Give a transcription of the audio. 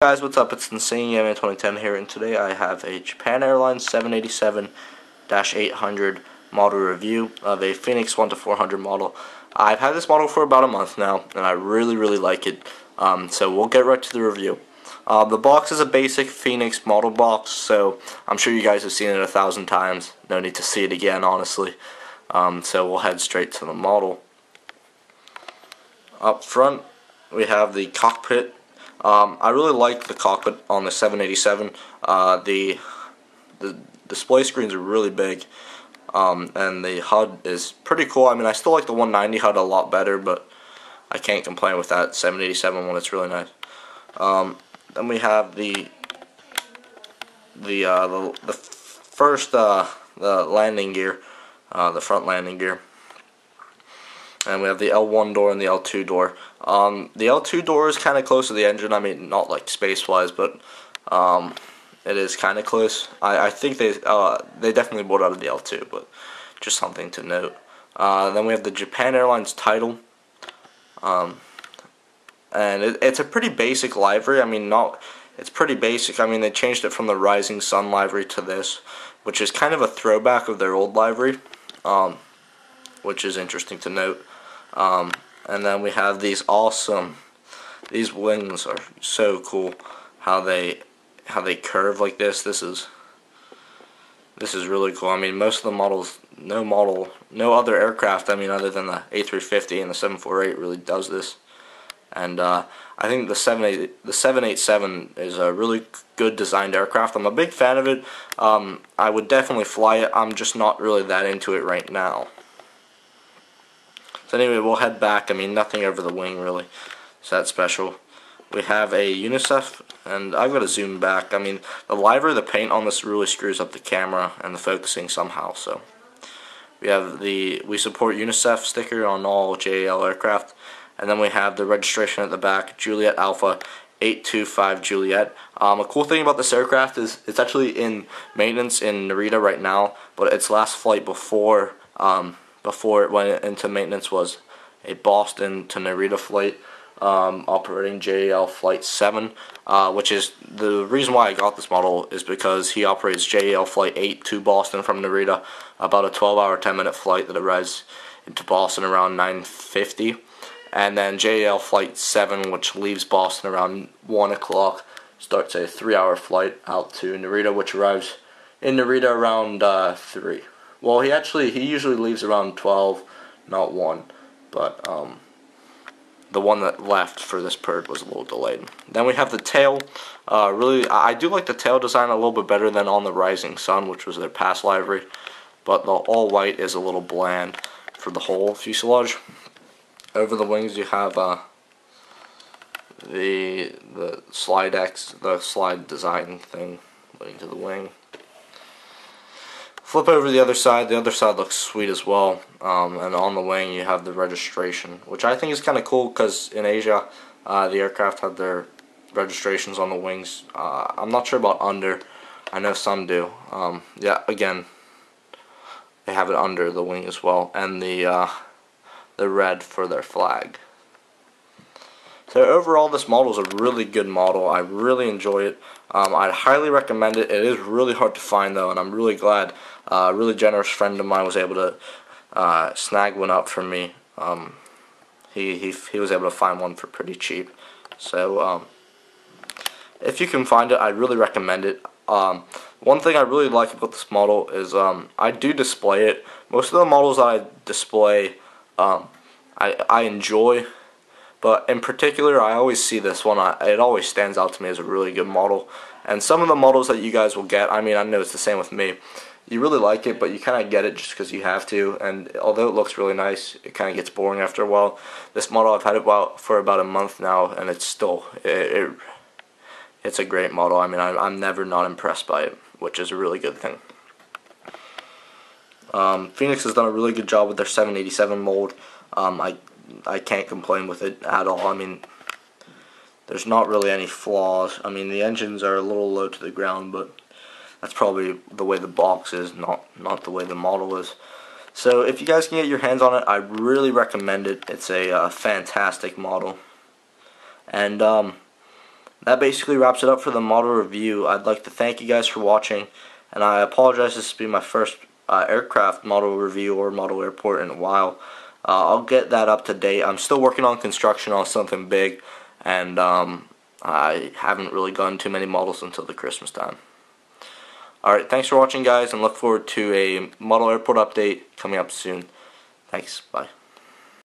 Guys, what's up? It's Insane Gaming 2010 here, and today I have a Japan Airlines 787-800 model review of a Phoneix 1-400 model. I've had this model for about a month now, and I really like it. So we'll get right to the review. The box is a basic Phoneix model box, so I'm sure you guys have seen it 1,000 times. No need to see it again, honestly. So we'll head straight to the model. Up front, we have the cockpit. I really like the cockpit on the 787. The display screens are really big, and the HUD is pretty cool. I mean, I still like the 190 HUD a lot better, but I can't complain with that 787 one. It's really nice. Then we have the first the landing gear, the front landing gear. And we have the L1 door and the L2 door. The L2 door is kind of close to the engine. I mean, not like space-wise, but it is kind of close. I think they definitely brought out of the L2, but just something to note. Then we have the Japan Airlines title, and it's a pretty basic livery. I mean, it's pretty basic. I mean, they changed it from the Rising Sun livery to this, which is kind of a throwback of their old livery, which is interesting to note. And then we have these wings are so cool, how they curve like this. This is really cool. I mean, most of the models, no other aircraft, I mean, other than the A350 and the 748 really does this. And I think the 787 is a really good designed aircraft. I'm a big fan of it. I would definitely fly it. I'm just not really that into it right now. So anyway, we'll head back. I mean, nothing over the wing really is that special. We have a UNICEF, and I've got to zoom back. I mean, the livery, the paint on this really screws up the camera and the focusing somehow. So we support UNICEF sticker on all JAL aircraft, and then we have the registration at the back, Juliet Alpha 825 Juliet. A cool thing about this aircraft is it's actually in maintenance in Narita right now, but its last flight before it went into maintenance was a Boston to Narita flight, operating JAL Flight 7, which is the reason why I got this model is because he operates JAL Flight 8 to Boston from Narita, about a 12-hour, 10-minute flight that arrives into Boston around 9:50, and then JAL Flight 7, which leaves Boston around 1 o'clock, starts a 3-hour flight out to Narita, which arrives in Narita around 3. Well, he usually leaves around 12, not 1, but the one that left for this bird was a little delayed. Then we have the tail. I do like the tail design a little bit better than on the Rising Sun, which was their past livery, but the all white is a little bland for the whole fuselage. Over the wings you have the slide design thing leading to the wing. Flip over the other side looks sweet as well, and on the wing you have the registration, which I think is kind of cool because in Asia the aircraft have their registrations on the wings. I'm not sure about under, I know some do. Yeah, again, they have it under the wing as well, and the red for their flag. So overall, this model is a really good model. I really enjoy it. I'd highly recommend it. It is really hard to find though, and I'm really glad a really generous friend of mine was able to snag one up for me. He was able to find one for pretty cheap. So if you can find it, I really recommend it. One thing I really like about this model is I do display it. Most of the models that I display I enjoy. But in particular, I always see this one, it always stands out to me as a really good model. And some of the models that you guys will get, I mean, I know it's the same with me. You really like it, but you kind of get it just because you have to. And although it looks really nice, it kind of gets boring after a while. This model, I've had it for about a month now, and it's still, it's a great model. I mean, I'm never not impressed by it, which is a really good thing. Phoneix has done a really good job with their 787 mold. I can't complain with it at all. I mean, there's not really any flaws. I mean, the engines are a little low to the ground, but that's probably the way the box is, not the way the model is. So if you guys can get your hands on it, I really recommend it. It's a fantastic model. And that basically wraps it up for the model review. I'd like to thank you guys for watching, and I apologize, this will be my first aircraft model review or model airport in a while. I'll get that up to date. I'm still working on construction on something big, and I haven't really gotten too many models until the Christmas time. Alright, thanks for watching, guys, and look forward to a model airport update coming up soon. Thanks, bye.